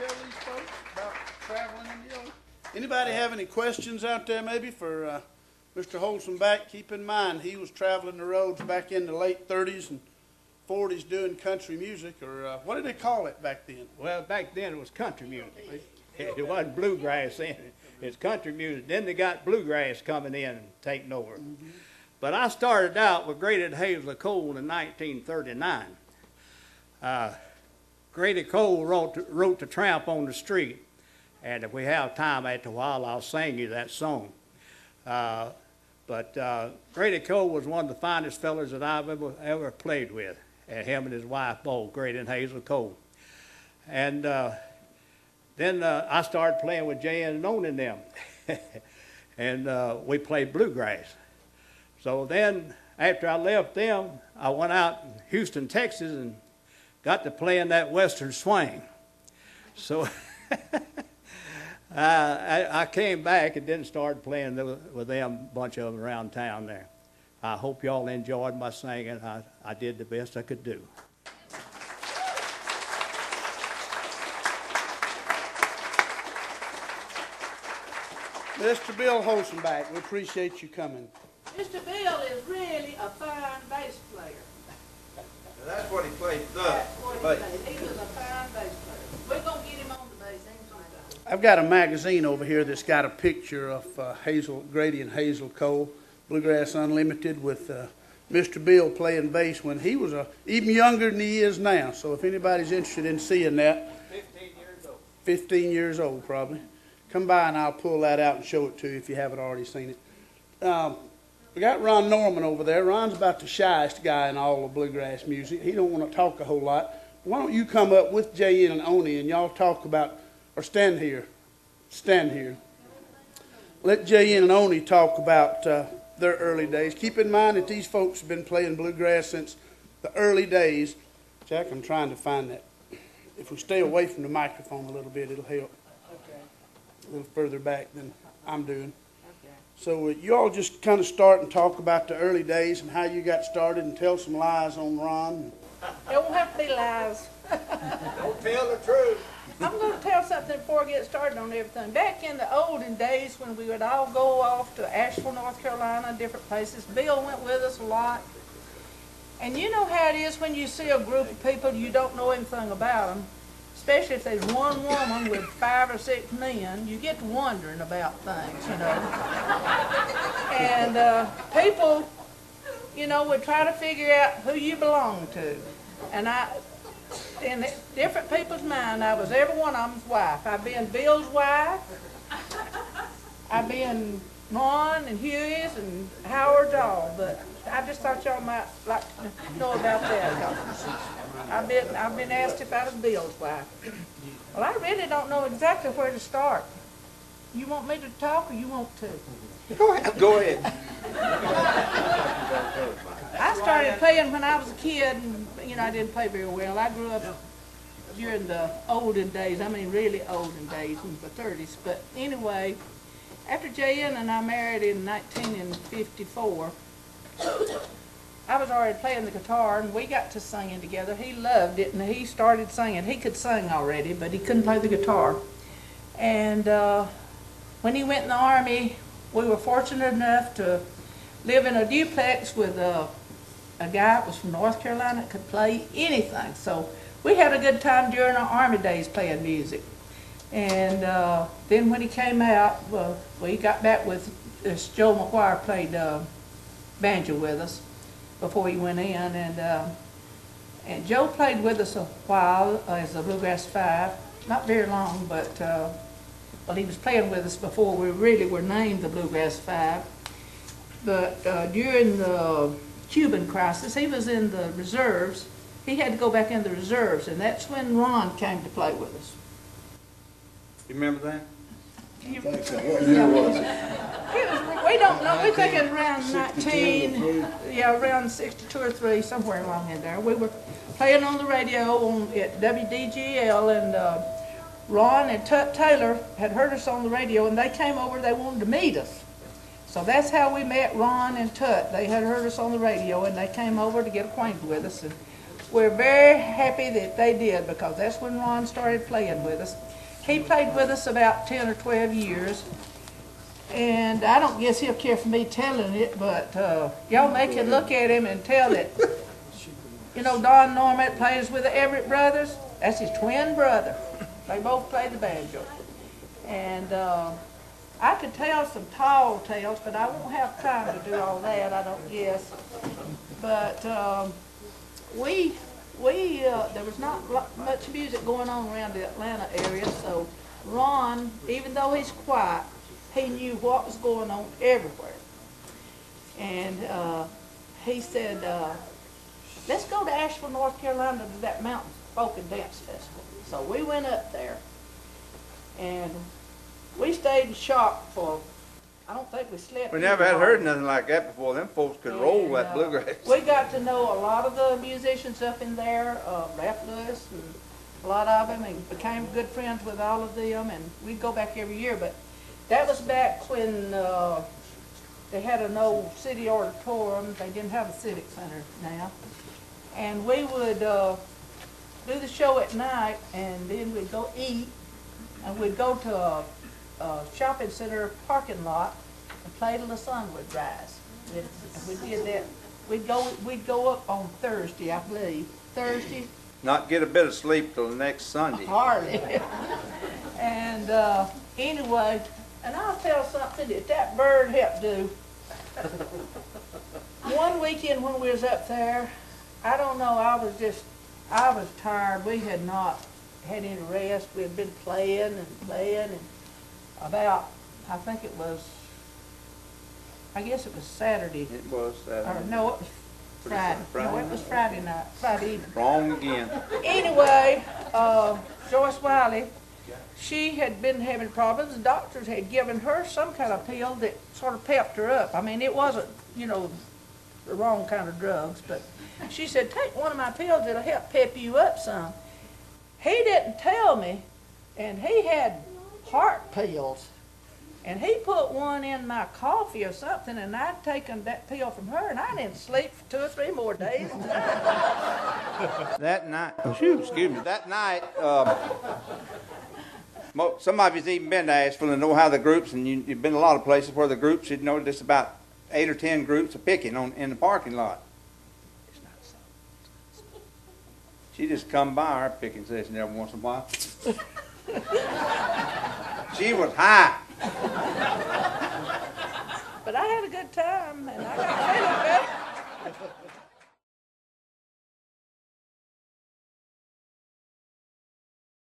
tell these folks about traveling in the old? Anybody have any questions out there maybe for Mr. Holzenbach? Keep in mind, he was traveling the roads back in the late 30s and 40s doing country music, or what did they call it back then? Well, back then it was country music. It wasn't bluegrass then. It's country music. Then they got bluegrass coming in and taking over. Mm-hmm. But I started out with Grady Hazel Cole in 1939. Grady Cole wrote the Tramp on the Street, and if we have time after a while, I'll sing you that song. But Grady Cole was one of the finest fellas that I've ever played with, and him and his wife both, Grady and Hazel Cole. And then I started playing with J.N. and Owen and them, and we played bluegrass. So then, after I left them, I went out in Houston, Texas, and got to playing that Western swing. So I came back and then started playing with them, a bunch of them around town there. I hope y'all enjoyed my singing. I did the best I could do. Mr. Bill Holzenbach, we appreciate you coming. Mr. Bill is really a fine bass player. That's what he played. That's what he played. He was a fine bass player. We're going to get him on the bass. I've got a magazine over here that's got a picture of Grady and Hazel Cole, Bluegrass Unlimited, with Mr. Bill playing bass when he was even younger than he is now. So if anybody's interested in seeing that, 15 years old. 15 years old probably. Come by and I'll pull that out and show it to you if you haven't already seen it. We got Ron Norman over there. Ron's about the shyest guy in all of bluegrass music. He don't want to talk a whole lot. Why don't you come up with J.N. and Oni and y'all talk about, or stand here. Stand here. Let J.N. and Oni talk about their early days. Keep in mind that these folks have been playing bluegrass since the early days. Jack, I'm trying to find that. If we stay away from the microphone a little bit, it'll help. Okay. A little further back than I'm doing. So you all just kind of start and talk about the early days and how you got started and tell some lies on Ron. It won't have to be lies. Don't tell the truth. I'm going to tell something before I get started on everything. Back in the olden days when we would all go off to Asheville, North Carolina, different places, Bill went with us a lot. And you know how it is when you see a group of people you don't know anything about them, especially if there's one woman with 5 or 6 men, you get to wondering about things, you know. And people, you know, would try to figure out who you belong to. And in different people's mind, I was every one of them's wife. I've been Bill's wife. I've been Ron and Huey's and Howard's all, but I just thought y'all might like to know about that. I've been asked if I was Bill's wife. Well, I really don't know exactly where to start. You want me to talk or you want to? Go ahead. Go ahead. I started playing when I was a kid, and you know I didn't play very well. I grew up during the olden days. I mean, really olden days in the 30s. But anyway, after J.N. and I married in 1954. I was already playing the guitar, and we got to singing together. He loved it, and he started singing. He could sing already, but he couldn't play the guitar. And when he went in the Army, we were fortunate enough to live in a duplex with a guy that was from North Carolina that could play anything. So we had a good time during our Army days playing music. And then when he came out, we got back with Joe McGuire played banjo with us before he went in, and Joe played with us a while as the Bluegrass Five, not very long, but well, he was playing with us before we really were named the Bluegrass Five. But during the Cuban crisis, he was in the reserves. He had to go back in the reserves, and that's when Ron came to play with us. You remember that? What year was it? We don't know. We think it around 19, around 62 or 3, somewhere along in there. We were playing on the radio at WDGL, and Ron and Tut Taylor had heard us on the radio, and they came over. They wanted to meet us. So that's how we met Ron and Tut. They had heard us on the radio, and they came over to get acquainted with us. And we're very happy that they did, because that's when Ron started playing with us. He played with us about 10 or 12 years. And I don't guess he'll care for me telling it, but y'all may can look at him and tell it. You know Don Norman plays with the Everett brothers? That's his twin brother. They both play the banjo. And I could tell some tall tales, but I won't have time to do all that, I don't guess. But there was not much music going on around the Atlanta area, so Ron, even though he's quiet, he knew what was going on everywhere. And he said, let's go to Asheville, North Carolina to that Mountain Folk and Dance Festival. So we went up there, and we stayed in shop for, I don't think we slept. We never had heard nothing like that before. Them folks could roll that bluegrass. We got to know a lot of the musicians up in there, Ralph Lewis and a lot of them, and became good friends with all of them, and we'd go back every year. But that was back when they had an old city auditorium. They didn't have a civic center now. And we would do the show at night, and then we'd go eat, and we'd go to a shopping center parking lot and play till the sun would rise. And we did that. We'd go up on Thursday, I believe. Thursday. Not get a bit of sleep till the next Sunday. Hardly. And anyway, and I'll tell something that bird helped do. One weekend when we was up there, I don't know, I was tired. We had not had any rest. We had been playing and about, I guess it was Saturday. It was Saturday. Or no, it was Friday. No, it was Friday night, Friday evening. Wrong again. Anyway, Joyce Wiley, she had been having problems. The doctors had given her some kind of pill that sort of pepped her up. I mean, it wasn't, the wrong kind of drugs, but she said, take one of my pills, it'll help pep you up some. He didn't tell me, and he had heart pills. And he put one in my coffee or something, and I'd taken that pill from her, and I didn't sleep for 2 or 3 more days. That night, that night, some of you's even been to Asheville and know how the groups, and you've been to a lot of places where the groups, you'd know there's about 8 or 10 groups of picking in the parking lot. She just come by our picking session every once in a while. She was high. But I had a good time, and I got feeling better.